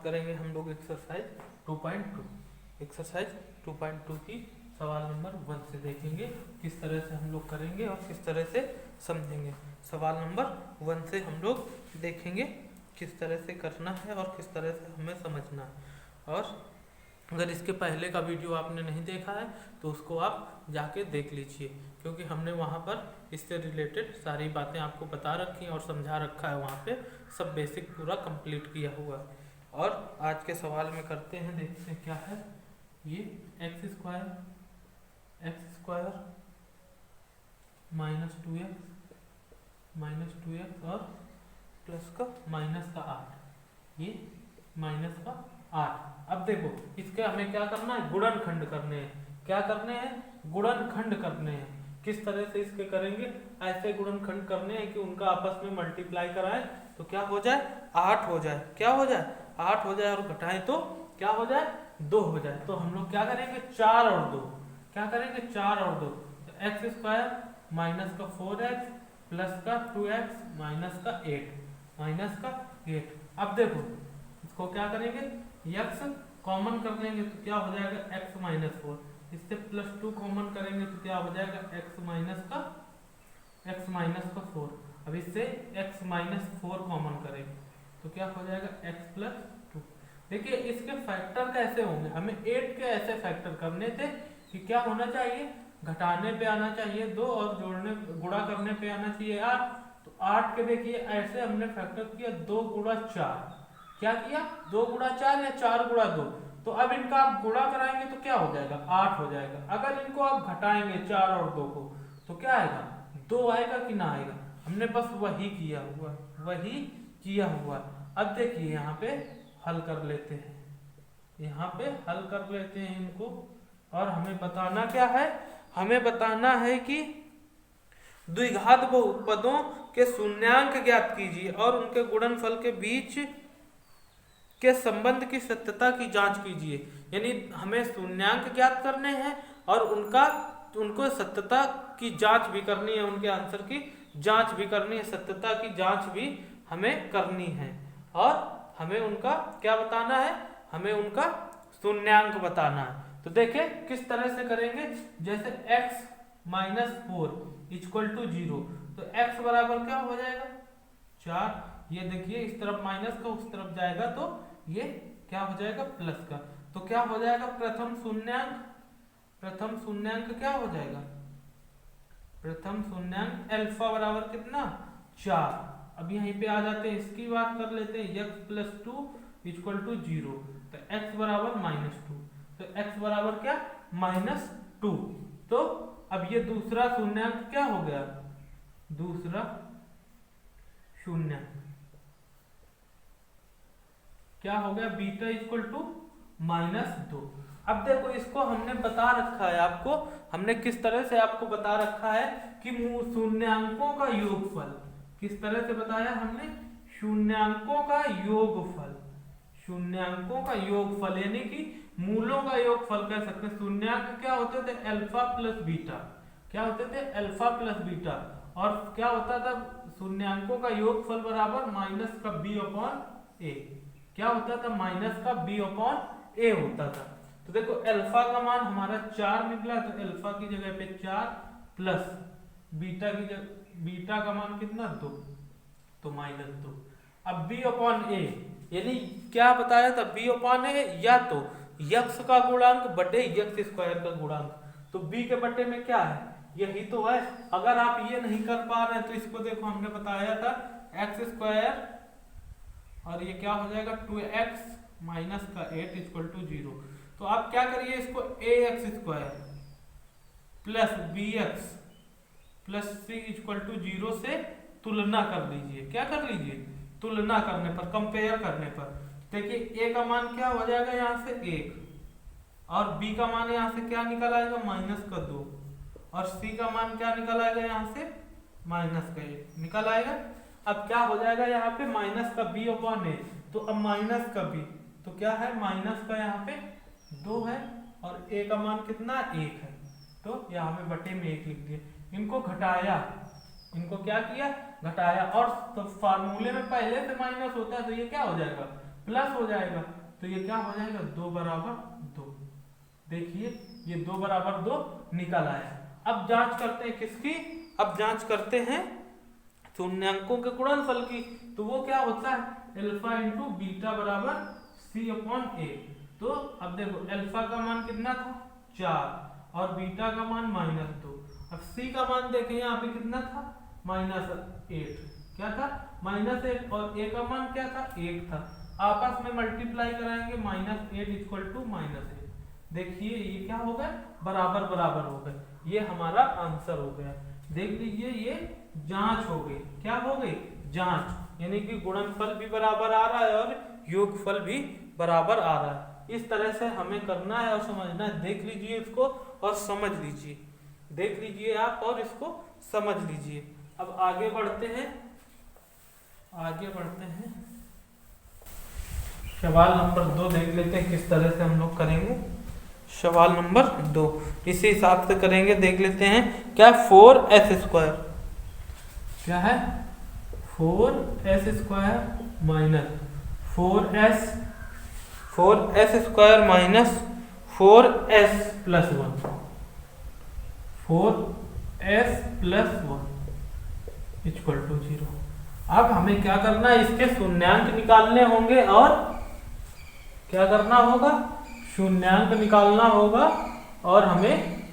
करेंगे हम लोग एक्सरसाइज 2.2। एक्सरसाइज 2.2 की सवाल नंबर 1 से देखेंगे किस तरह से हम लोग करेंगे और किस तरह से समझेंगे। सवाल नंबर 1 से हम लोग देखेंगे किस तरह से करना है और किस तरह से हमें समझना है। और अगर इसके पहले का वीडियो आपने नहीं देखा है तो उसको आप जाके देख लीजिए, क्योंकि हमने वहाँ पर इससे रिलेटेड सारी बातें आपको बता रखी हैं और समझा रखा है, वहाँ पे सब बेसिक पूरा कंप्लीट किया हुआ है। और आज के सवाल में करते हैं, देखते हैं क्या है ये। X square minus two x और प्लस का माइनस का 8, ये माइनस का 8। अब देखो इसके हमें क्या करना है, गुणनखंड करने हैं। क्या करने हैं? गुणनखंड करने हैं। किस तरह से इसके करेंगे? ऐसे गुणनखंड करने हैं कि उनका आपस में मल्टीप्लाई कराएं तो क्या हो जाए, 8 हो जाए। क्या हो जाए? 8 हो जाए। और घटाएं तो क्या हो जाए, 2 हो जाए। तो हम लोग क्या करेंगे, 4 और 2। क्या करेंगे, 4 और 2। तो एक्स स्क्वायर माइनस का 4x प्लस का 2x माइनस का 8 अब देखो इसको क्या करेंगे, x कॉमन कर लेंगे तो क्या हो जाएगा, x माइनस 4। इससे प्लस 2 कॉमन करेंगे तो क्या हो जाएगा, x माइनस का 4। अब इससे x माइनस 4 कॉमन करेंगे तो क्या हो जाएगा, x प्लस 2। देखिए इसके फैक्टर कैसे होंगे, हमें 8 के ऐसे फैक्टर करने थे कि क्या होना चाहिए, घटाने पे आना चाहिए 2 और गुणा करने पे आना चाहिए 8। तो 8 के देखिए ऐसे हमने फैक्टर किया 2 गुणा 4। क्या किया, 2 गुणा 4 या 4 गुणा 2। तो अब इनका आप गुणा कराएंगे तो क्या हो जाएगा, 8 हो जाएगा। अगर इनको आप घटाएंगे 4 और 2 को तो क्या आएगा, 2 आएगा कि ना आएगा। हमने बस वही किया हुआ। अब देखिए यहाँ पे हल कर लेते हैं, इनको। और हमें बताना क्या है, हमें बताना है कि द्विघात बहुपदों के शून्यांक ज्ञात कीजिए और उनके गुणनफल के बीच के संबंध की सत्यता की जांच कीजिए। यानी हमें शून्यांक ज्ञात करने हैं और उनको सत्यता की जांच भी करनी है, उनके आंसर की जांच भी करनी है, सत्यता की जांच भी हमें करनी है। और हमें उनका क्या बताना है, हमें उनका शून्यांक बताना है। तो देखिए किस तरह से करेंगे, जैसे x माइनस 4 इक्वल टू 0। तो x बराबर क्या हो जाएगा, 4। ये देखिए इस तरफ माइनस का उस तरफ जाएगा तो ये क्या हो जाएगा, प्लस का। तो क्या हो जाएगा, प्रथम शून्यांक क्या हो जाएगा, प्रथम शून्यांक अल्फा बराबर कितना, 4। अब यहीं पे आ जाते हैं, इसकी बात कर लेते हैं, x प्लस 2 इक्वल टू 0। तो x बराबर माइनस 2। तो x बराबर क्या, माइनस 2। तो अब ये दूसरा शून्यांक क्या हो गया, दूसरा शून्यांक क्या हो गया, बीटा इक्वल टू माइनस 2। अब देखो इसको हमने बता रखा है आपको, हमने किस तरह से आपको बता रखा है कि शून्यांकों का योगफल, किस तरह से बताया हमने, शून्यांकों का योगफल यानी कि मूलों का योगफल कह सकते हैं। शून्यांक क्या होते थे, अल्फा प्लस बीटा। क्या होते थे, अल्फा प्लस बीटा। और क्या होता था, शून्यांकों का योगफल बराबर माइनस का b अपॉन a। क्या होता था, माइनस का b अपॉन a होता था। तो देखो अल्फा का मान हमारा 4 निकला, तो अल्फा की जगह पे 4 प्लस बीटा का मान कितना, 2, तो माइनस 2। अब b अपॉन a यानी क्या बताया था, b अपॉन a या तो x का गुणांक बटे x स्क्वायर का गुणांक। तो b के बटे में क्या है, यही तो है। अगर आप ये नहीं कर पा रहे हैं तो इसको देखो, हमने बताया था x स्क्वायर और ये क्या हो जाएगा, 2x माइनस का 8 इक्वल टू 0। तो आप क्या करिए, इसको ax square plus bx plus c equal to 0 से तुलना कर लीजिए। क्या कर लीजिए, तुलना करने पर, कंपेयर करने पर देखिए a का मान क्या हो जाएगा, यहाँ से 1 और b का मान यहाँ से क्या निकल आएगा, माइनस का 2 और c का मान क्या निकल आएगा, यहाँ से माइनस का 1 निकल आएगा। अब क्या हो जाएगा, यहाँ पे माइनस का b अपॉन a। तो अब माइनस का b तो क्या है, माइनस का यहाँ पे 2 है और a का मान कितना, 1 है। तो यहाँ पे बटे में 1 लिख दिए। इनको घटाया, इनको क्या किया, घटाया। और तो फार्मूले में पहले से माइनस होता है तो ये क्या हो जाएगा, प्लस हो जाएगा। तो ये क्या हो जाएगा 2 बराबर 2। देखिए ये 2 बराबर 2 निकल आया। अब जांच करते हैं किसकी, अब जांच करते हैं शून्यांकों के गुणनफल की। तो वो क्या होता है अल्फा इंटू बीटा बराबर सी अपॉन ए। तो अब देखो अल्फा का मान कितना था 4 और बीटा का मान -2। अब सी का मान देखें यहाँ पे कितना था -8। क्या था -8 और ए का मान क्या था 1 था। आपस में मल्टीप्लाई कराएंगे -8 इक्वल टू -8। देखिए ये क्या हो गया बराबर बराबर हो गए। ये हमारा आंसर हो गया। देख लीजिए ये जांच हो गई। क्या हो गई जांच, यानी कि गुणनफल भी बराबर आ रहा है और योगफल भी बराबर आ रहा है। इस तरह से हमें करना है और समझना है। देख लीजिए इसको और समझ लीजिए, देख लीजिए आप और इसको समझ लीजिए। अब आगे बढ़ते हैं, आगे बढ़ते हैं सवाल नंबर 2 देख लेते हैं किस तरह से हम लोग करेंगे। सवाल नंबर 2 इसी हिसाब से करेंगे। देख लेते हैं क्या 4s², क्या है 4s² minus 4s² minus 4s plus 1, 4s plus 1 equal to 0। अब हमें क्या करना है इसके शून्यांक निकालने होंगे और क्या करना होगा शून्यांक निकालना होगा और हमें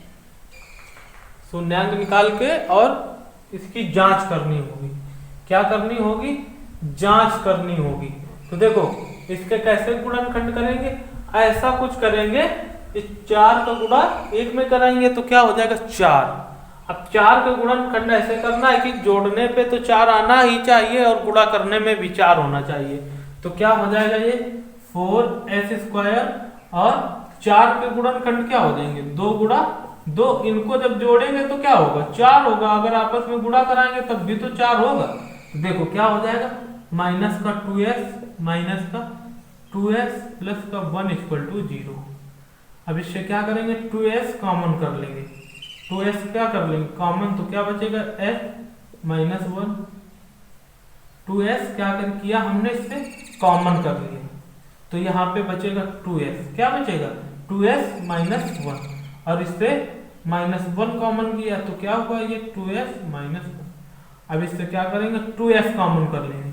शून्यांक निकाल के और इसकी जांच करनी होगी। क्या करनी होगी जांच करनी होगी। तो देखो इसके कैसे गुणनखंड करेंगे, ऐसा कुछ करेंगे इस 4 का गुणा 1 में कराएंगे तो क्या हो जाएगा 4। अब 4 का गुणनखंड ऐसे करना है कि जोड़ने पे तो 4 आना ही चाहिए और गुणा करने में भी 4 होना चाहिए। तो क्या हो जाएगा ये 4s² और 4 के गुणनखंड क्या हो जाएंगे 2 गुणा 2। इनको जब जोड़ेंगे तो क्या होगा 4 होगा। अगर आपस में गुणा कराएंगे तब भी तो 4 होगा। तो देखो क्या हो जाएगा माइनस का 2s माइनस का 2s प्लस का 1 इक्वल टू 0। अब इससे क्या करेंगे 2s कॉमन कर लेंगे। 2s क्या कर लेंगे कॉमन, तो क्या बचेगा s माइनस 1। 2s क्या किया हमने इससे कॉमन कर लिया तो यहाँ पे बचेगा 2s। क्या बचेगा 2s माइनस 1 और इससे -1 कॉमन किया तो क्या हुआ ये 2s माइनस 1। अब इससे क्या करेंगे 2s कॉमन कर लेंगे।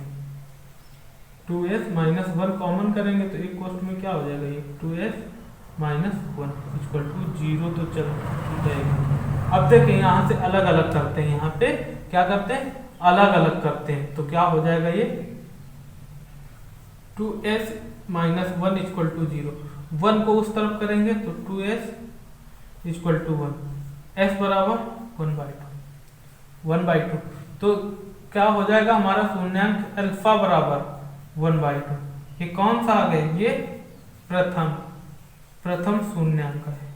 2s माइनस 1 कॉमन करेंगे तो एक कोष्ट में क्या हो जाएगा ये 2s माइनस 1 इक्वल टू 0 तो चल जाएगा। अब देखिए यहाँ से अलग अलग करते हैं, यहाँ पे क्या करते हैं अलग अलग करते हैं तो क्या हो जाएगा ये 2s माइनस 1 इक्वल टू 0। 1 को उस तरफ करेंगे तो 2s इक्वल टू 1, s बराबर 1/2 तो क्या हो जाएगा हमारा शून्यांक अल्फा बराबर 1/2। ये कौन सा आ गया ये प्रथम शून्यांक है,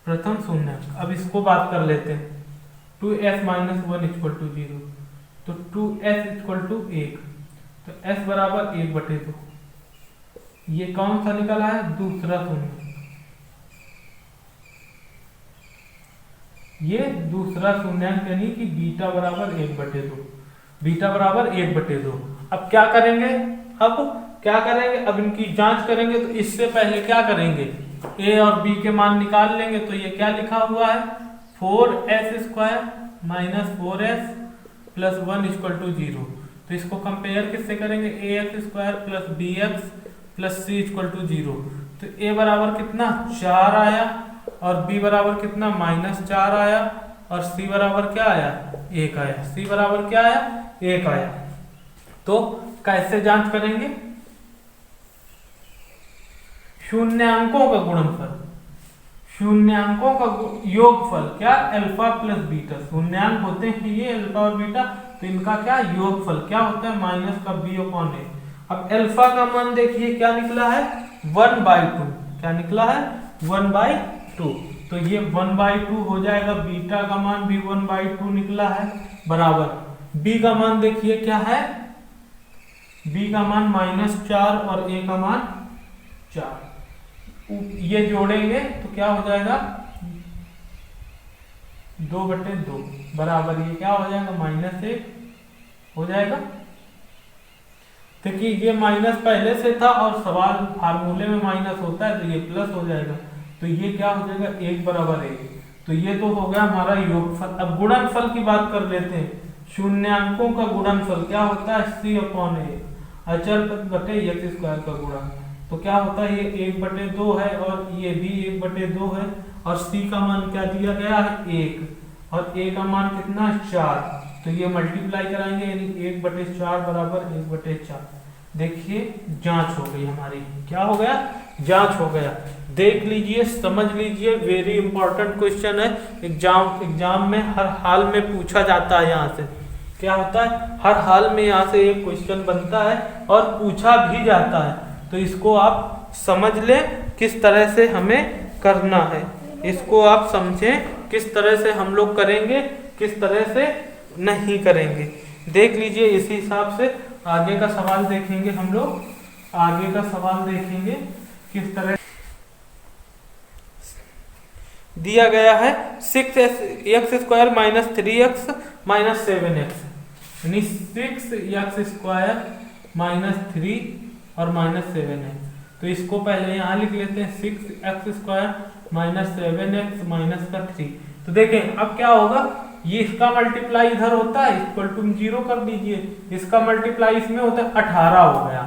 प्रथम शून्यांक। अब इसको बात कर लेते हैं 2s माइनस 1 इक्वल टू 0 तो 2s इक्वल टू 1 तो s बराबर 1/2। ये कौन सा निकला है दूसरा शून्य, ये दूसरा शून्यांक यानी कि बीटा बराबर 1/2, बीटा बराबर 1/2। अब क्या करेंगे अब इनकी जांच करेंगे तो इससे पहले क्या करेंगे a और b के मान निकाल लेंगे। तो ये क्या लिखा हुआ है 4s² minus 4s plus 1 equal to 0। तो इसको कंपेयर किससे करेंगे ax² plus bx plus c equal to 0। तो a बराबर कितना 4 आया और b बराबर कितना -4 आया और c बराबर क्या आया 1 आया। c बराबर क्या आया 1 आया। तो कैसे जांच करेंगे शून्यांकों का गुणनफल, शून्यांकों का योगफल क्या अल्फा प्लस बीटा। शून्यांक होते हैं ये अल्फा और बीटा तो इनका क्या योगफल क्या होता है माइनस का b/a। अब अल्फा का मान देखिए क्या निकला है 1/2, क्या निकला है 1/2 तो ये 1/2 हो जाएगा। बीटा का मान भी 1/2 निकला है बराबर b का मान देखिए क्या है b का मान -4 और a का मान 4। ये जोड़ेंगे तो क्या हो जाएगा 2/2 बराबर ये क्या हो जाएगा -1 हो जाएगा। देखिए ये माइनस पहले से था और सवाल फार्मूले में माइनस होता है तो ये प्लस हो जाएगा, तो ये क्या हो जाएगा 1 बराबर 1। तो ये तो हो गया हमारा योगफल। अब गुणनफल की बात कर लेते हैं। शून्यांकों का गुणनफल क्या होता है c/a, अचर पद बटे x स्क्वायर का गुणा। तो क्या होता है ये 1/2 है और ये भी 1/2 है और c का मान क्या दिया गया है 1 और a का मान कितना 4, तो ये मल्टीप्लाई कराएंगे यानी 1/4 बराबर 1/4। देखिए जांच हो गई हमारी, क्या हो गया जांच हो गया। देख लीजिए समझ लीजिए, वेरी इंपॉर्टेंट क्वेश्चन है, एग्जाम में हर हाल में पूछा जाता है। यहाँ से क्या होता है हर हाल में यहाँ से एक क्वेश्चन बनता है और पूछा भी जाता है, तो इसको आप समझ ले किस तरह से हमें करना है, इसको आप समझें किस तरह से हम लोग करेंगे किस तरह से नहीं करेंगे। देख लीजिए इसी हिसाब से आगे का सवाल देखेंगे हम लोग, आगे का सवाल देखेंगे किस तरह दिया गया है। 6x² minus 3x minus 7x, यानी 6x² माइनस 3 और माइनस 7x। तो इसको पहले यहाँ लिख लेते हैं 6x² माइनस 7x माइनस का 3। तो देखें अब क्या होगा, ये इसका मल्टीप्लाई इधर होता है इक्वल टू 0 कर दीजिए, इसका मल्टीप्लाई इसमें होता है 18 हो गया।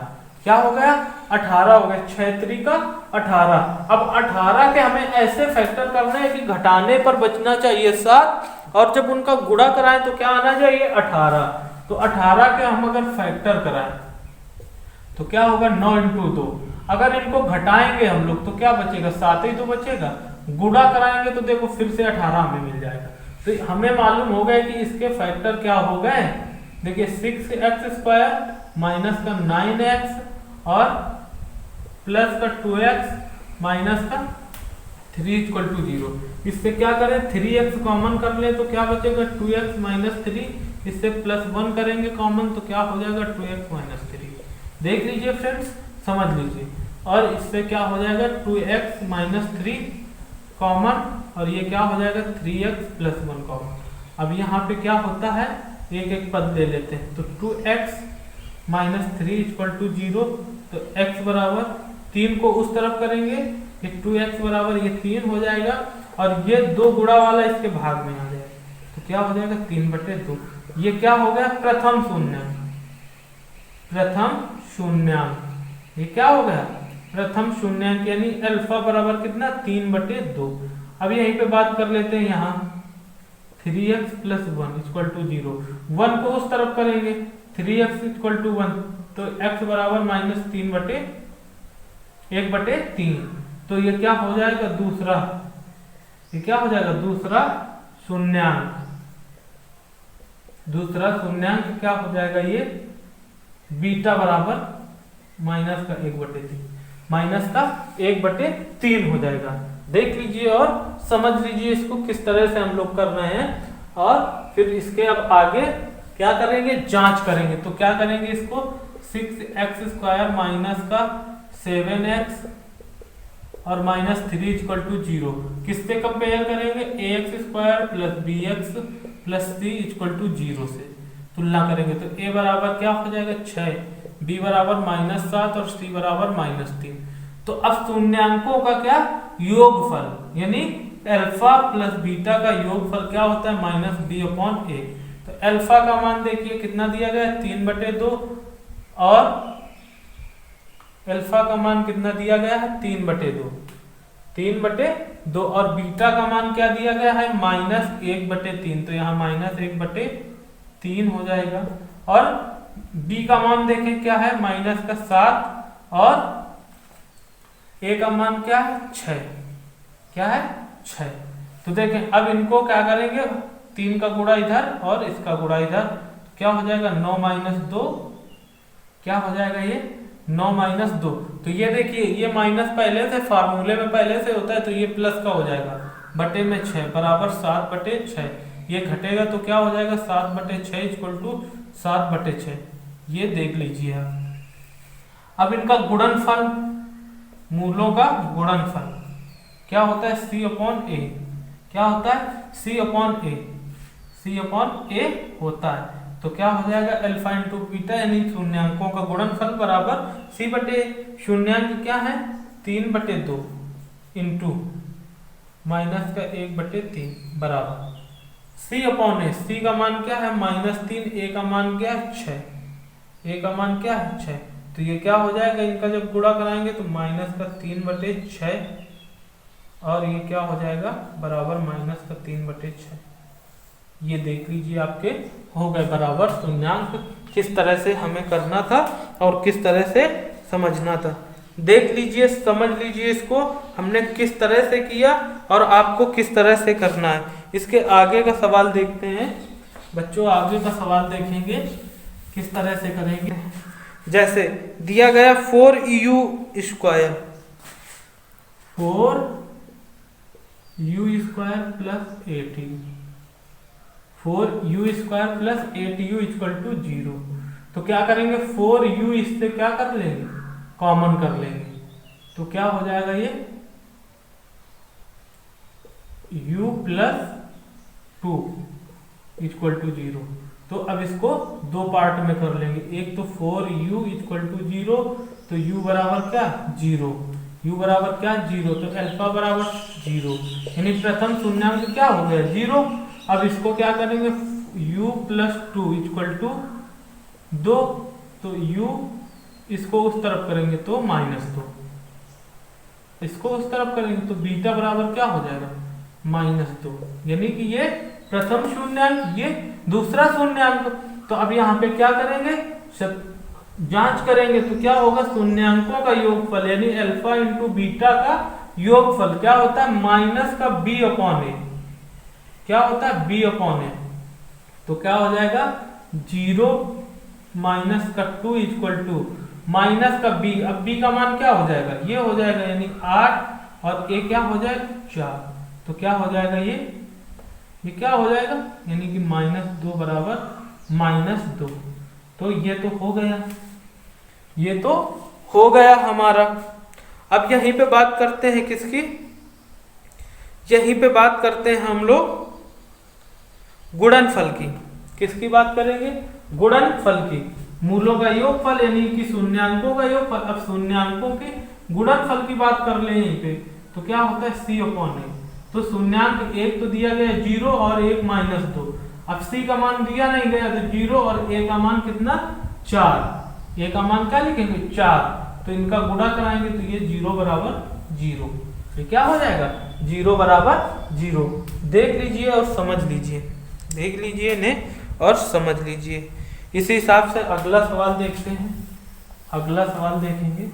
क्या हो गया 18 हो गया, 6 3 का 18। अब 18 के हमें ऐसे फैक्टर करना है कि घटाने पर बचना चाहिए 7 और जब उनका गुणा कराएं तो क्या आना चाहिए 18। तो 18 के हम अगर फैक्टर कराएं तो क्या होगा 9 × 2। अगर इनको घटाएंगे हम लोग तो क्या बचेगा 7 ही तो बचेगा, गुणा कराएंगे तो देखो फिर से 18 हमें मिल जाएगा। तो हमें मालूम हो गया कि इसके फैक्टर क्या हो गए, देखिए 6x² माइनस का 9x और प्लस का 2x माइनस का 3 = 0। इससे क्या करें 3x कॉमन कर ले तो क्या बचेगा 2x माइनस 3, इससे +1 करेंगे कॉमन तो क्या हो जाएगा 2x माइनस 3। देख लीजिए फ्रेंड्स समझ लीजिए, और इससे क्या हो जाएगा 2x माइनस 3 कॉमन और ये क्या हो जाएगा 3x + 1 कॉमन। अब यहाँ पे क्या होता है एक एक पद ले लेते हैं, तो 2x माइनस 3 = 0। तो x बराबर 3 को उस तरफ करेंगे, ये 2x बराबर ये 3 हो जाएगा और ये 2 गुणा वाला इसके भाग में आ जाएगा, तो क्या हो जाएगा 3/2। ये क्या हो गया प्रथम शून्यांक, प्रथम शून्यांक, ये क्या हो गया प्रथम शून्यांक, यानी अल्फा बराबर कितना 3/2। अब यहीं पे बात कर लेते हैं, यहाँ 3x + 1 = 0, 1 को उस तरफ करेंगे 3x = 1, तो x बराबर -3/1/3। तो ये क्या हो जाएगा दूसरा, ये क्या हो जाएगा दूसरा शून्यांक, दूसरा शून्यांक क्या हो जाएगा ये बीटा बराबर -1/3, -1/3 हो जाएगा। देख लीजिए और समझ लीजिए इसको किस तरह से हम लोग कर रहे हैं, और फिर इसके अब आगे क्या करेंगे जांच करेंगे। तो क्या करेंगे इसको 6x² माइनस का 7x और -3 = 0 किससे कंपेयर करेंगे ax² + bx + c = 0 से तुलना करेंगे। तो a बराबर क्या हो जाएगा 6, b बराबर -7 और c बराबर -3। तो अब शून्यांकों का क्या योगफल, यानी अल्फा प्लस बीटा का योगफल क्या होता है -b/a। तो अल्फा का मान देखिए कितना दिया गया है 3/2 और अल्फा का मान कितना दिया गया है 3/2 और बीटा का मान क्या दिया गया है -1/3, तो यहाँ -1/3 हो जाएगा। और b का मान देखें क्या है -7 और a का मान क्या है 6, क्या है 6। तो देखें अब इनको क्या करेंगे 3 का गुणा इधर और इसका गुणा इधर, क्या हो जाएगा 9 - 2, क्या हो जाएगा ये 9 - 2। तो ये देखिए ये माइनस पहले से फार्मूले में पहले से होता है, तो ये प्लस का हो जाएगा बटे में 6 बराबर 7/6। ये घटेगा तो क्या हो जाएगा 7/6 = 7/6। ये देख लीजिए आप। अब इनका गुणनफल, मूलों का गुणनफल क्या होता है c/a, क्या होता है c/a होता है। तो क्या हो जाएगा अल्फा इंटू बीटा यानी शून्यांकों का गुणनफल बराबर सी बटे शून्यांक क्या है 3/2 इंटू माइनस का 1/3 बराबर सी अपॉन ए। सी का मान क्या है -3, ए का मान क्या है 6, ए का मान क्या है 6। तो ये क्या हो जाएगा इनका जब गुणा कराएंगे तो -3/6 और ये क्या हो जाएगा बराबर -3/6। ये देख लीजिए आपके हो गए बराबर शून्यांक। किस तरह से हमें करना था और किस तरह से समझना था देख लीजिए, समझ लीजिए इसको हमने किस तरह से किया और आपको किस तरह से करना है। इसके आगे का सवाल देखते हैं बच्चों, आगे का सवाल देखेंगे किस तरह से करेंगे। जैसे दिया गया 4u² 4u² plus 8u 4u² plus 8u = 0। तो क्या करेंगे 4u इससे क्या कर लेंगे कॉमन कर लेंगे। तो क्या हो जाएगा ये u + 2 = 0। तो अब इसको दो पार्ट में कर लेंगे। एक तो 4u = 0 तो u बराबर क्या 0, u बराबर क्या 0 तो अल्फा बराबर 0 यानी प्रथम शून्यांक क्या हो गया 0। अब इसको क्या करेंगे u + 2 = 2 तो u इसको उस तरफ करेंगे तो -2, इसको उस तरफ करेंगे तो बीटा बराबर क्या हो जाएगा -2 यानी कि ये प्रथम शून्यांक ये दूसरा शून्यांक। तो अब यहाँ पे क्या करेंगे जांच करेंगे तो क्या होगा शून्यांकों का योगफल यानी अल्फा इंटू बीटा का योगफल क्या होता है -b/a। क्या होता है b/a। तो क्या हो जाएगा 0 - 2 = -b। अब b का मान क्या हो जाएगा ये हो जाएगा यानी 8 और a क्या हो जाएगा 4। तो क्या हो जाएगा ये क्या हो जाएगा यानी कि -2 बराबर -2। तो ये तो हो गया, ये तो हो गया हमारा। अब यहीं पे बात करते हैं किसकी, यहीं पे बात करते हैं हम लोग गुणनफल की। किसकी बात करेंगे गुणनफल की। मूलों का योगफल यानी कि शून्यांकों का योगफल। अब शून्यांकों के गुणनफल की बात कर ले यहीं पे तो क्या होता है c/a। तो शून्यांक एक तो दिया गया 0 और एक -2। अब c का मान दिया नहीं गया तो 0 और a का मान कितना 4। a का मान क्या लिखेंगे 4 तो इनका गुणा कराएंगे तो ये 0 बराबर 0। ये क्या हो जाएगा 0 बराबर 0। देख लीजिए और समझ लीजिए, देख लीजिए इन्हें और समझ लीजिए। इसी हिसाब से अगला सवाल देखते हैं। अगला सवाल देखेंगे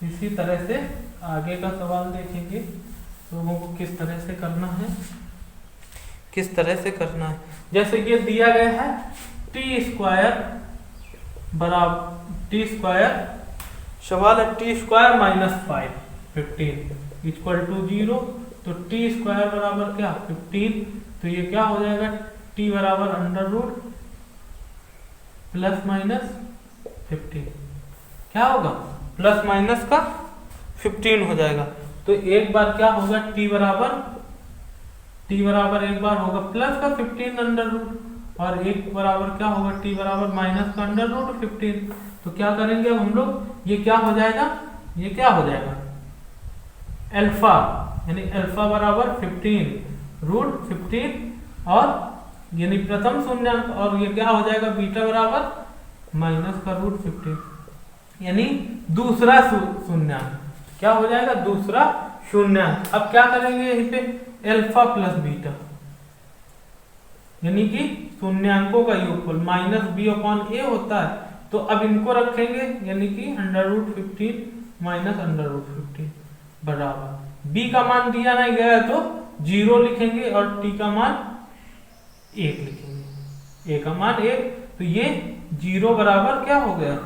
इसी तरह से आगे का सवाल देखेंगे लोगों को किस तरह से करना है, किस तरह से करना है। जैसे ये दिया गया है t² बराबर t², सवाल है t² - 5 15 = 0। तो t² बराबर क्या 15। तो ये क्या हो जाएगा t बराबर √ ±15 क्या होगा ±15 हो जाएगा। तो एक बार क्या होगा t बराबर एक बार होगा +15 और एक बराबर क्या होगा t बराबर -15। तो क्या करेंगे अब हम लोग ये क्या हो जाएगा ये क्या हो जाएगा अल्फा यानी अल्फा बराबर 15 √15 और यानी प्रथम शून्यांक और ये क्या हो जाएगा बीटा बराबर -√15 यानी दूसरा शून्यांक क्या हो जाएगा दूसरा शून्यांक। अब क्या करेंगे यहीं पे अल्फा प्लस बीटा यानी कि शून्यांकों का योगफल -b/a होता है। तो अब इनको रखेंगे यानी कि √15 - √15 बराबर b का मान दिया नहीं गया है तो 0 लिखेंगे और t का मान 1 लिखेंगे, a का मान 1। तो ये 0 बराबर क्या हो गया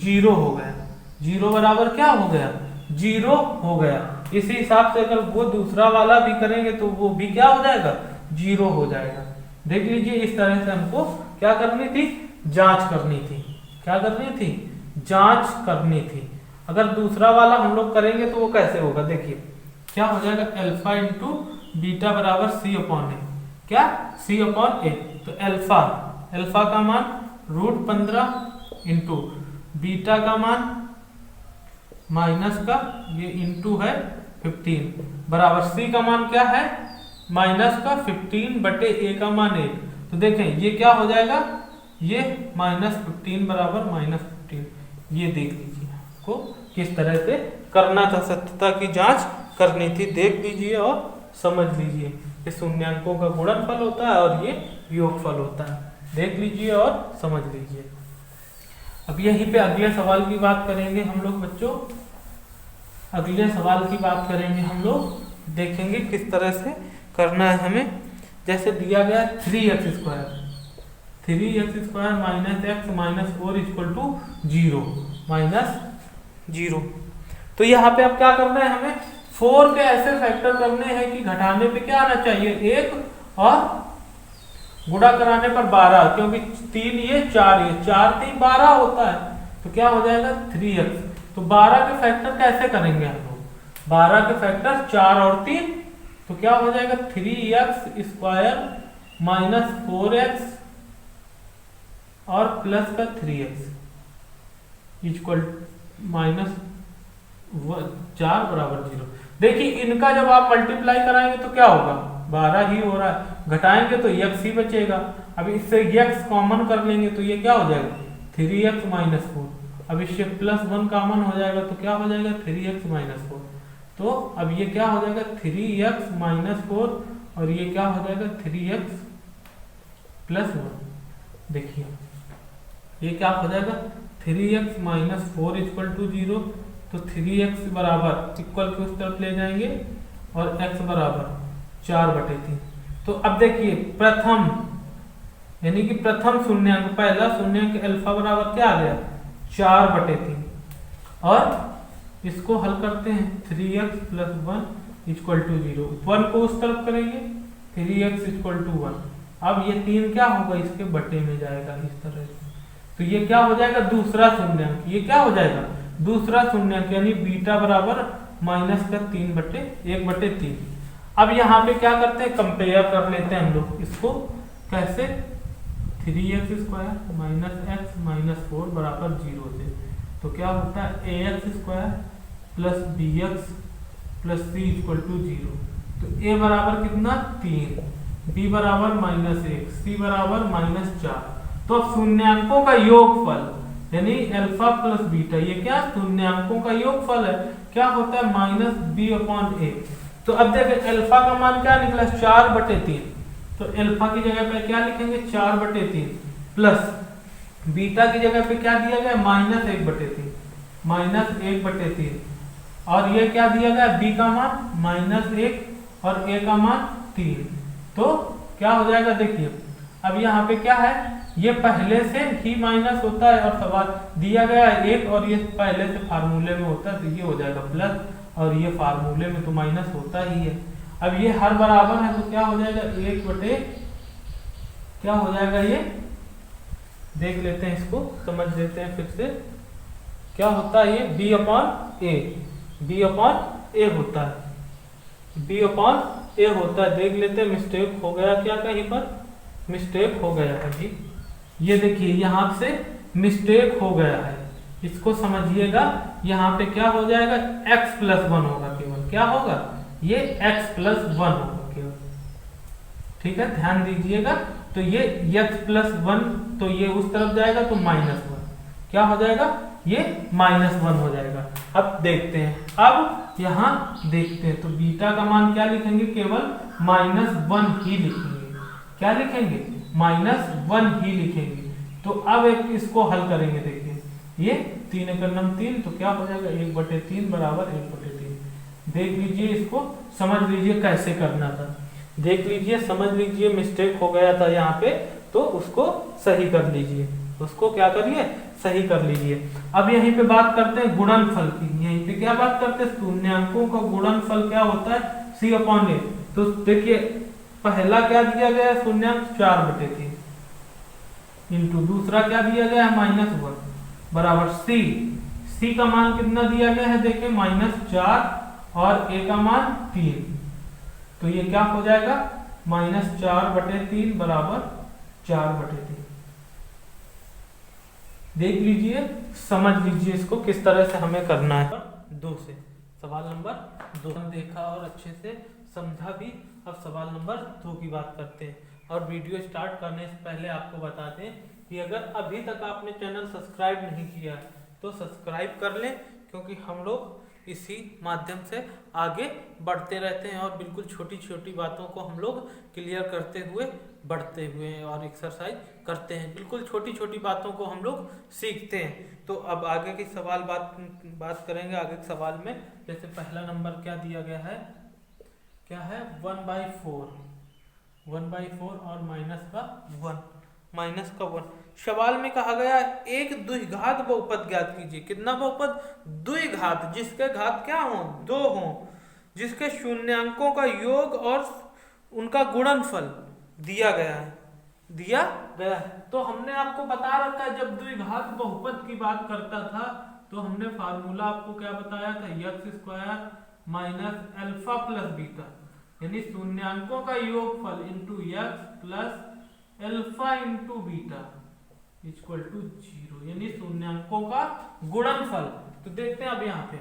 0 हो गया, 0 बराबर क्या हो गया 0 हो गया। इसी हिसाब से अगर वो दूसरा वाला भी करेंगे तो वो भी क्या हो जाएगा 0 हो जाएगा। देख लीजिए इस तरह से हमको क्या करनी थी जांच करनी थी, क्या करनी थी जांच करनी थी। अगर दूसरा वाला हम लोग करेंगे तो वो कैसे होगा देखिए क्या हो जाएगा अल्फा इंटू बीटा बराबर c/a क्या c/a। तो अल्फा अल्फा का मान √15 इंटू बीटा का मान माइनस का ये इंटू है 15 बराबर सी का मान क्या है माइनस का 15 बटे ए का मान 1। तो देखें ये क्या हो जाएगा, ये -15 बराबर -15। ये देख लीजिए आपको किस तरह से करना था, सत्यता की जांच करनी थी। देख लीजिए और समझ लीजिए। ये शून्यांकों का गुणनफल होता है और ये योगफल होता है। देख लीजिए और समझ लीजिए। अब यहीं पे अगले सवाल की बात करेंगे हम लोग बच्चों। अगले सवाल की बात करेंगे हम लोग, देखेंगे किस तरह से करना है हमें। जैसे दिया गया 3x² minus x minus 4 equal to 0 -0। तो यहाँ पे अब क्या करना है हमें, 4 के ऐसे फैक्टर करने हैं कि घटाने पे क्या आना चाहिए 1 और गुणा कराने पर 12, क्योंकि 3 ये 4 ये 4 3 12 होता है। तो क्या हो जाएगा 3x। तो 12 के फैक्टर कैसे करेंगे हम लोग, 12 के फैक्टर 4 और 3, तो क्या हो जाएगा 3x² माइनस 4x और प्लस का 3x इक्वल -4 बराबर 0। देखिए इनका जब आप मल्टीप्लाई कराएंगे तो क्या होगा, 12 ही हो रहा है, घटाएंगे तो x ही बचेगा। अब इससे x कॉमन कर लेंगे तो ये क्या हो जाएगा 3x माइनस 4। अब इससे +1 कॉमन हो जाएगा तो क्या हो जाएगा 3x माइनस 4। तो अब ये क्या हो जाएगा 3x माइनस 4 और ये क्या हो जाएगा 3x प्लस 1। देखिए ये क्या हो जाएगा 3x माइनस 4 इक्वल टू 0। तो 3x बराबर इक्वल के उस तरफ ले जाएंगे और x बराबर 4/3। तो अब देखिए प्रथम यानी कि प्रथम शून्यांक, पहला शून्यांक अल्फा बराबर क्या आ गया 4/3 और इसको हल करते हैं 3x प्लस 1 इक्वल टू 0। 1 को उस तरफ करेंगे 3x इक्वल टू 1। अब ये 3 क्या होगा इसके बटे में जाएगा इस तरह से। तो ये क्या हो जाएगा दूसरा शून्यांक, ये क्या हो जाएगा दूसरा शून्यांक यानी बीटा बराबर -3/1/3। अब यहाँ पे क्या करते हैं कंपेयर कर लेते हैं हम लोग इसको। कैसे 3x² माइनस x माइनस 4 बराबर 0 से। तो क्या होता है ax² plus bx plus c equal to 0। तो a बराबर कितना 3, b बराबर -1, c बराबर -4। तो अब शून्यांकों का योगफल यानी अल्फा प्लस बीटा, ये क्या शून्यांकों का योगफल है, क्या होता है -b/a। तो अब देखिए अल्फा का मान क्या निकला 4/3। तो अल्फा की जगह पे क्या लिखेंगे 4/3 प्लस बीटा की जगह पे क्या दिया गया -1/3 -1/3 और ये क्या दिया गया b का मान -1 और a का मान 3। तो क्या हो जाएगा देखिए अब यहाँ पे क्या है, ये पहले से ही माइनस होता है और सवाल दिया गया है 1 और ये पहले से फार्मूले में होता है तो ये हो जाएगा प्लस और ये फार्मूले में तो माइनस होता ही है। अब ये हर बराबर है तो क्या हो जाएगा 1 क्या हो जाएगा, ये देख लेते हैं, इसको समझ लेते हैं फिर से। क्या होता है ये b/a होता है, b/a होता है। देख लेते हैं मिस्टेक हो गया क्या, कहीं पर मिस्टेक हो गया है जी। ये देखिए यहाँ से मिस्टेक हो गया है, इसको समझिएगा। यहाँ पे क्या हो जाएगा x प्लस 1 होगा, केवल क्या होगा ये x प्लस 1 होगा केवल, ठीक है ध्यान दीजिएगा। तो ये x प्लस 1 तो ये उस तरफ जाएगा तो -1 क्या हो जाएगा, ये -1 हो जाएगा। अब देखते हैं, अब यहाँ देखते हैं तो बीटा का मान क्या लिखेंगे, केवल -1 ही लिखेंगे। क्या लिखेंगे -1 ही लिखेंगे। तो अब एक इसको हल करेंगे, देखिए ये 3 × 9 3 तो क्या हो जाएगा 1/3 बराबर 1/3। देख लीजिए, इसको समझ लीजिए कैसे करना था, देख लीजिए समझ लीजिए। मिस्टेक हो गया था यहाँ पे तो उसको सही कर लीजिए, उसको क्या करिए सही कर लीजिए। अब यहीं पे बात करते हैं गुणनफल की। यहीं पे क्या बात करते हैं, शून्यांकों का गुणनफल क्या होता है c/a। तो देखिए पहला क्या दिया गया है शून्यांक 4/3 इंटू दूसरा क्या दिया गया है -1 बराबर c का मान कितना दिया गया है, देखिए -4 और a का मान 3। तो ये क्या हो जाएगा -4/3 बराबर 4/3। देख लीजिए, समझ लीजिए इसको किस तरह से हमें करना है। 2 से सवाल नंबर 2 हम देखा और अच्छे से समझा भी। अब सवाल नंबर 2 की बात करते हैं। और वीडियो स्टार्ट करने से पहले आपको बता दें कि अगर अभी तक आपने चैनल सब्सक्राइब नहीं किया तो सब्सक्राइब कर लें, क्योंकि हम लोग इसी माध्यम से आगे बढ़ते रहते हैं और बिल्कुल छोटी छोटी बातों को हम लोग क्लियर करते हुए बढ़ते हुए और एक्सरसाइज करते हैं। बिल्कुल छोटी छोटी बातों को हम लोग सीखते हैं। तो अब आगे की सवाल बात करेंगे आगे के सवाल में। जैसे पहला नंबर क्या दिया गया है, क्या है 1/4 और माइनस का 1। सवाल में कहा गया एक द्विघात बहुपद ज्ञात कीजिए। कितना बहुपद? द्विघात, जिसके घात क्या हो? 2 हो, जिसके शून्यांकों का योग और उनका गुणनफल दिया गया है। तो हमने आपको बता रखा है, जब द्विघात बहुपद की बात करता था तो हमने फार्मूला आपको क्या बताया था, x² minus alpha plus beta, यानी शून्यांकों का योगफल into x plus alpha into beta equal to 0, यानी शून्यांकों का गुणनफल। तो देखते हैं अब यहाँ पे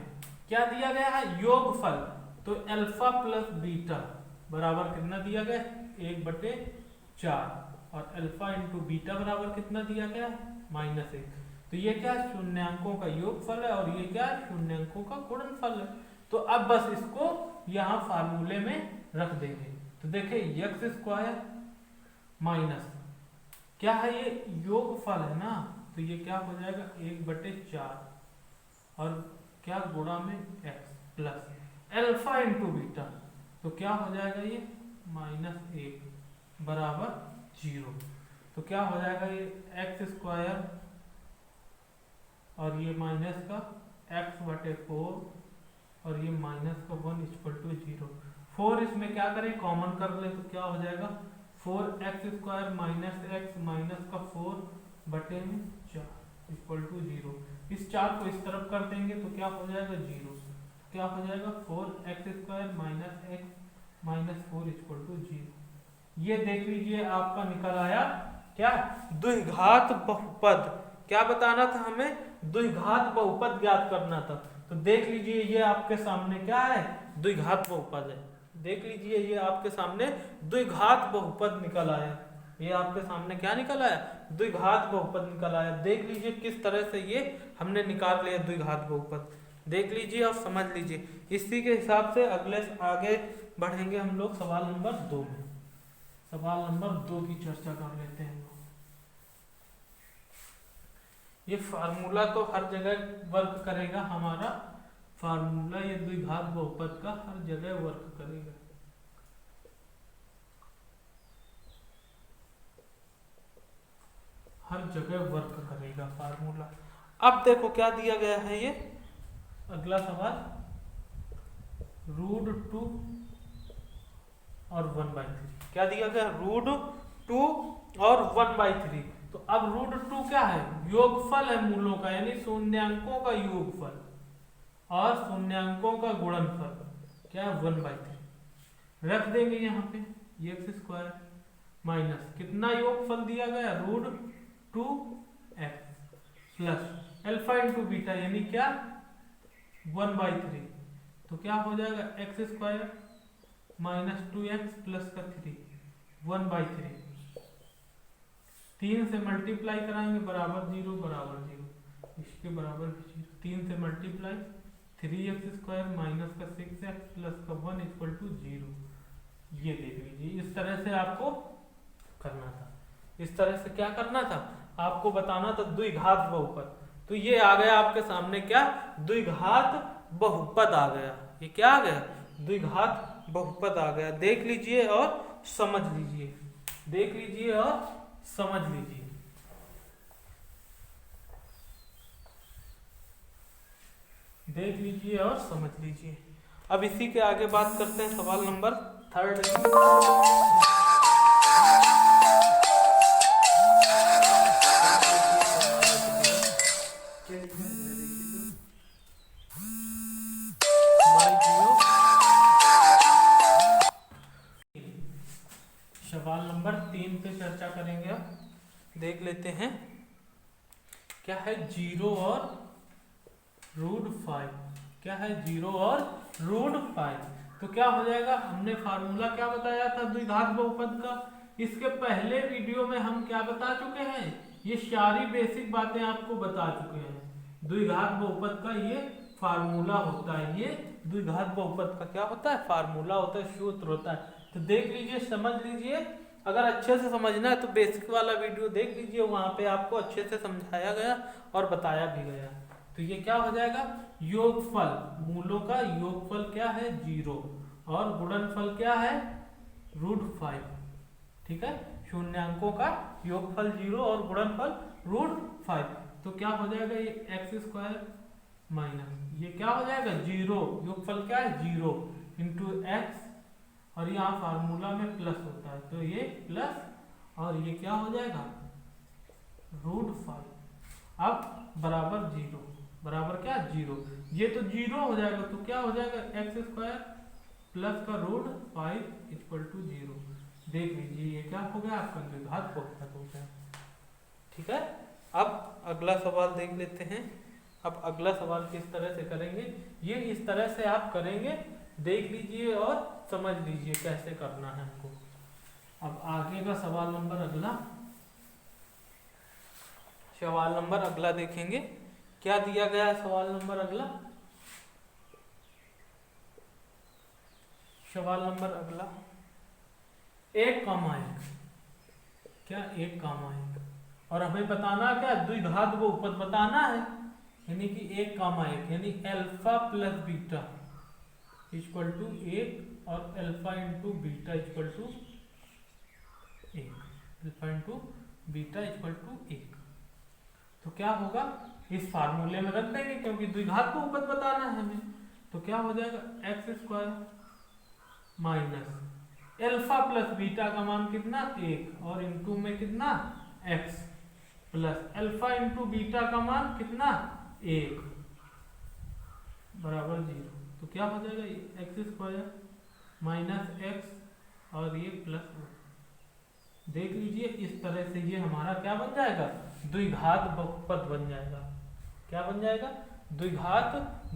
क्या दिया गया है, योगफल। तो अल्फा प्लस बीटा बराबर कितना दिया गया, 1/4, और अल्फा इंटू बीटा बराबर कितना दिया गया, -1। तो ये क्या, शून्यांकों का योगफल है और ये क्या, शून्यांकों का गुणनफल है। तो अब बस इसको यहाँ फार्मूले में रख देंगे। तो देखिए x² माइनस क्या है, ये योगफल है ना, तो ये क्या हो जाएगा 1/4 और क्या गुणा में x plus alpha into beta, तो क्या हो जाएगा ये -1 बराबर 0। तो क्या हो जाएगा ये x² और ये माइनस का x/4 और ये -1 इक्वल टू 0। 4 इसमें क्या करें, कॉमन कर ले, तो क्या हो जाएगा 4x² माइनस x माइनस का 4/4 इक्वल टू 0। इस 4 को इस तरफ कर देंगे तो क्या हो जाएगा 0। क्या हो जाएगा 4x² minus x minus 4 equal to 0। ये देख लीजिए आपका निकल आया क्या, द्विघात बहुपद। क्या बताना था हमें, द्विघात बहुपद ज्ञात करना था। तो देख लीजिए ये आपके सामने क्या है, द्विघात बहुपद है। देख लीजिए ये आपके सामने द्विघात बहुपद निकल आया। ये आपके सामने क्या निकल आया, द्विघात बहुपद निकल आया। देख लीजिए किस तरह से ये हमने निकाल लिया द्विघात बहुपद। देख लीजिए और समझ लीजिए। इसी के हिसाब से आगे बढ़ेंगे हम लोग सवाल नंबर 2 में। सवाल नंबर 2 की चर्चा कर लेते हैं। ये फार्मूला तो हर जगह वर्क करेगा, हमारा फार्मूला ये द्विघात बहुपद का हर जगह वर्क करेगा। हर जगह वर्क करेगा फार्मूला। अब देखो क्या दिया गया है, ये अगला सवाल √2 और 1/3। क्या दिया गया, √2 और 1/3। तो अब √2 क्या है, योगफल है मूलों का, यानी शून्यांकों का योगफल और शून्यांकों का गुणनफल क्या है 1/3। रख देंगे यहाँ पे x² माइनस कितना योगफल दिया गया, √2x plus alpha into beta, यानी क्या 1/3। तो क्या हो जाएगा x² माइनस 2x प्लस का 3 1/3। 3 से मल्टीप्लाई कराएंगे बराबर 0 बराबर 0, इसके बराबर 0। 3 से मल्टीप्लाई 3x² माइनस का 6x प्लस का 1 इक्वल टू 0। ये देख लीजिए, इस तरह से आपको करना था। इस तरह से क्या करना था, आपको बताना था द्विघात बहुपद। तो ये आ गया आपके सामने क्या, द्विघात बहुपद आ गया। ये क्या आ गया, द्विघात बहुपद आ गया। देख लीजिए और समझ लीजिए, देख लीजिए और समझ लीजिए। देख लीजिए और समझ लीजिए। अब इसी के आगे बात करते हैं सवाल नंबर 3 सवाल नंबर 3 पे चर्चा करेंगे। अब देख लेते हैं क्या है 0 और √5, क्या है 0 और √5। तो क्या हो जाएगा, हमने फार्मूला क्या बताया था द्विघात बहुपद का, इसके पहले वीडियो में हम क्या बता चुके हैं, ये सारी बेसिक बातें आपको बता चुके हैं। द्विघात बहुपद का ये फार्मूला होता है, ये द्विघात बहुपद का क्या होता है, फार्मूला होता है, सूत्र होता है। तो देख लीजिए, समझ लीजिए, अगर अच्छे से समझना है तो बेसिक वाला वीडियो देख लीजिए, वहां पे आपको अच्छे से समझाया गया और बताया भी गया। तो ये क्या हो जाएगा, योगफल, मूलों का योगफल क्या है 0 और गुणनफल क्या है √5, ठीक है, शून्यांकों का योगफल 0 और गुणनफल √5। तो क्या हो जाएगा, ये x² माइनस ये क्या हो जाएगा 0, योगफल क्या है 0 इंटू x, और यहाँ फार्मूला में प्लस होता है तो ये प्लस, और ये क्या हो जाएगा √5, अब बराबर 0, बराबर क्या 0, ये तो 0 हो जाएगा, तो क्या हो जाएगा x² प्लस का √5 इक्वल टू 0। देख लीजिए, ये क्या हो गया आपका द्विघात बहुपद हो गया, ठीक है। अब अगला सवाल देख लेते हैं। अब अगला सवाल किस तरह से करेंगे, ये इस तरह से आप करेंगे, देख लीजिए और समझ लीजिए कैसे करना है हमको। अब आगे का सवाल नंबर अगला देखेंगे, क्या दिया गया है सवाल नंबर अगला, सवाल नंबर अगला 1,1, क्या 1,1, और हमें बताना क्या, द्विघात बहुपद बताना है, यानी कि 1,1 यानी alpha plus beta equal to 1 और alpha into beta equal to 1, alpha into beta equal to 1। तो क्या होगा, इस फार्मूले में रख देंगे क्योंकि द्विघात बहुपद बताना है हमें। तो क्या हो जाएगा x² minus alpha plus beta का मान कितना 1 और इंटू में कितना x plus alpha into beta का मान कितना 1 बराबर 0। तो क्या हो जाएगा x² माइनस x और ये प्लस 1। देख लीजिए, इस तरह से ये हमारा क्या बन जाएगा, द्विघात बहुपद बन जाएगा। क्या बन जाएगा, द्विघात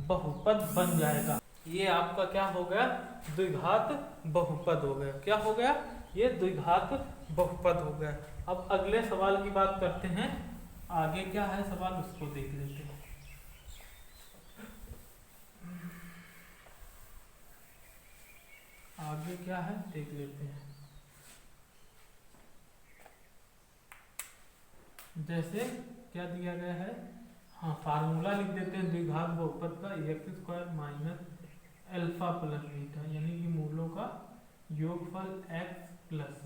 बहुपद बन जाएगा। ये आपका क्या हो गया, द्विघात बहुपद हो गया। क्या हो गया, ये द्विघात बहुपद हो गया। अब अगले सवाल की बात करते हैं, आगे क्या है सवाल उसको देख लेते हैं। आगे क्या है देख लेते हैं। जैसे क्या दिया गया है, हाँ फार्मूला लिख देते हैं द्विघात बहुपद का, x² minus alpha plus beta, यानी कि मूलों का योगफल x plus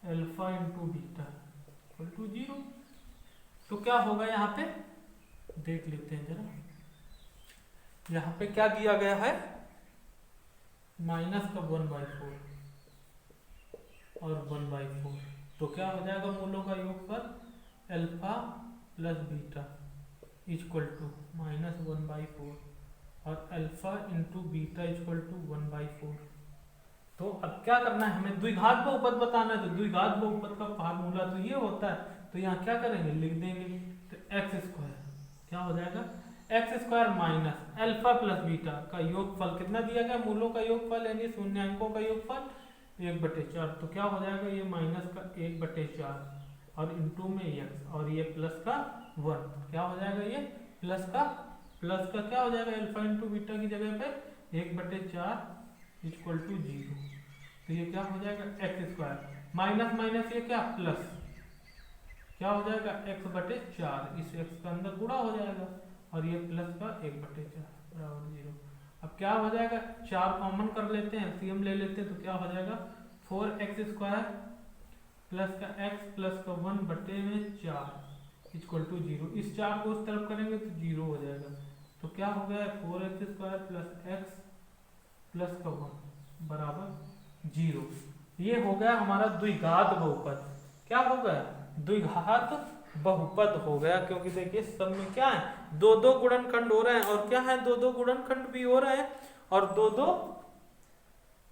alpha into beta equal to 0। तो क्या होगा यहाँ पे देख लेते हैं जरा, यहाँ पे क्या दिया गया है, माइनस का 1/4 और 1/4। तो क्या हो जाएगा, मूलों का योगफल alpha plus beta equal to minus 1/4 और alpha into beta equal to 1/4। तो अब क्या करना है, हमें द्विघात बहुपद बताना है। तो द्विघात बहुपद का फार्मूला तो ये होता है, तो यहाँ क्या करेंगे लिख देंगे, तो x² क्या हो जाएगा, x² minus alpha plus beta का योगफल कितना दिया गया, मूलों का योगफल यानी शून्यांकों का योगफल 1/4। तो क्या हो जाएगा, ये माइनस का 1/4 और इंटू में x और ये प्लस का 1। क्या हो जाएगा, ये प्लस का क्या हो जाएगा, अल्फा इंटू बीटा की जगह पे 1/4 इक्वल टू 0। तो ये क्या हो जाएगा, x² माइनस माइनस ये क्या प्लस, क्या हो जाएगा x/4, इस x का अंदर गुणा हो जाएगा और ये प्लस का 1/4 बराबर 0। अब क्या हो जाएगा, 4 कॉमन कर लेते हैं, एलसीएम ले लेते हैं, तो क्या हो जाएगा 4x² प्लस का x प्लस का 1/4 इक्वल टू 0। इस 4 को उस तरफ करेंगे तो 0 हो जाएगा। तो क्या हो गया, 4x² प्लस x प्लस का 1 बराबर 0। ये हो गया हमारा द्विघात बहुपद। क्या हो गया, द्विघात बहुपद हो गया, क्योंकि देखिए सब में क्या है, 2-2 गुणनखंड हो रहे हैं, और क्या है 2-2 गुणनखंड भी हो रहे हैं, और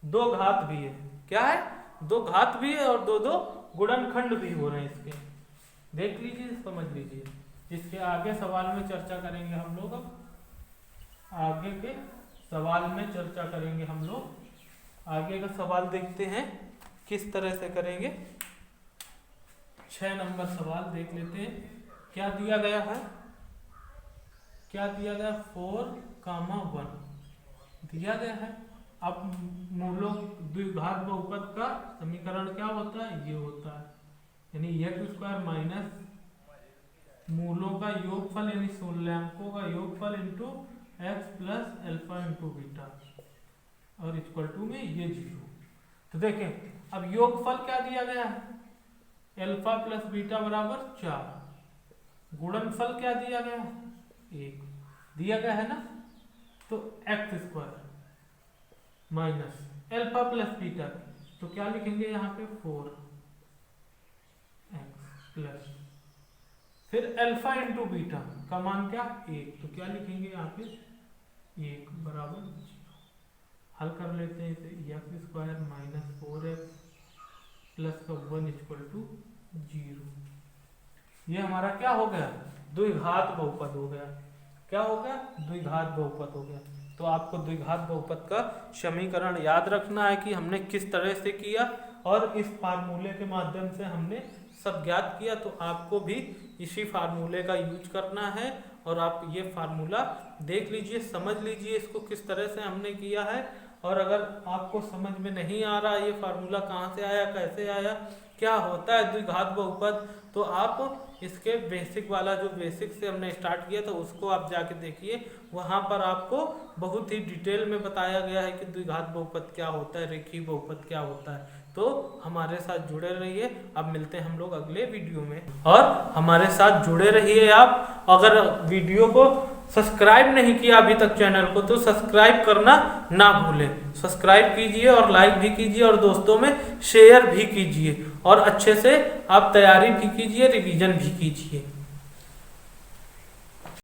2 घात भी है। क्या है, 2 घात भी है और 2 गुणनखंड भी हो रहे हैं इसके। देख लीजिए, समझ लीजिए। इसके आगे सवाल में चर्चा करेंगे हम लोग। अब आगे के सवाल में चर्चा करेंगे हम लोग। आगे का सवाल देखते हैं किस तरह से करेंगे। 6 नंबर सवाल देख लेते हैं। क्या दिया गया है, क्या दिया गया, 4, 1 दिया गया है। अब मूलों द्विघात बहुपद का समीकरण क्या होता है, ये होता है, यानी एक्स स्क्वायर माइनस मूलों का योगफल यानी शून्यांकों का योगफल into x plus alpha into beta और इक्वल टू में ये 0। तो देखें अब योगफल क्या दिया गया है, अल्फा प्लस बीटा बराबर 4। गुणनफल क्या दिया गया, 1 दिया गया है ना। तो x square minus alpha plus beta, तो क्या लिखेंगे यहाँ पे 4x प्लस फिर अल्फा इंटू बीटा का मान क्या 1, तो क्या लिखेंगे यहाँ पे 1 बराबर 0। हल कर लेते हैं इसे, x square minus 4x plus का 1 इक्वल टू 0। ये हमारा क्या हो गया, द्विघात बहुपद हो गया। क्या हो गया, द्विघात बहुपद हो गया। तो आपको द्विघात बहुपद का समीकरण याद रखना है कि हमने किस तरह से किया और इस फार्मूले के माध्यम से हमने सब ज्ञात किया। तो आपको भी इसी फार्मूले का यूज करना है और आप ये फार्मूला देख लीजिए, समझ लीजिए इसको किस तरह से हमने किया है। और अगर आपको समझ में नहीं आ रहा ये फार्मूला कहाँ से आया, कैसे आया, क्या होता है द्विघात बहुपद, तो आप इसके बेसिक वाला जो बेसिक से हमने स्टार्ट किया था उसको आप जाके देखिए, वहाँ पर आपको बहुत ही डिटेल में बताया गया है कि द्विघात बहुपद क्या होता है, रेखीय बहुपद क्या होता है। तो हमारे साथ जुड़े रहिए। अब मिलते हैं हम लोग अगले वीडियो में, और हमारे साथ जुड़े रहिए आप। अगर वीडियो को सब्सक्राइब नहीं किया अभी तक चैनल को, तो सब्सक्राइब करना ना भूलें। सब्सक्राइब कीजिए और लाइक भी कीजिए और दोस्तों में शेयर भी कीजिए, और अच्छे से आप तैयारी भी कीजिए, रिवीजन भी कीजिए।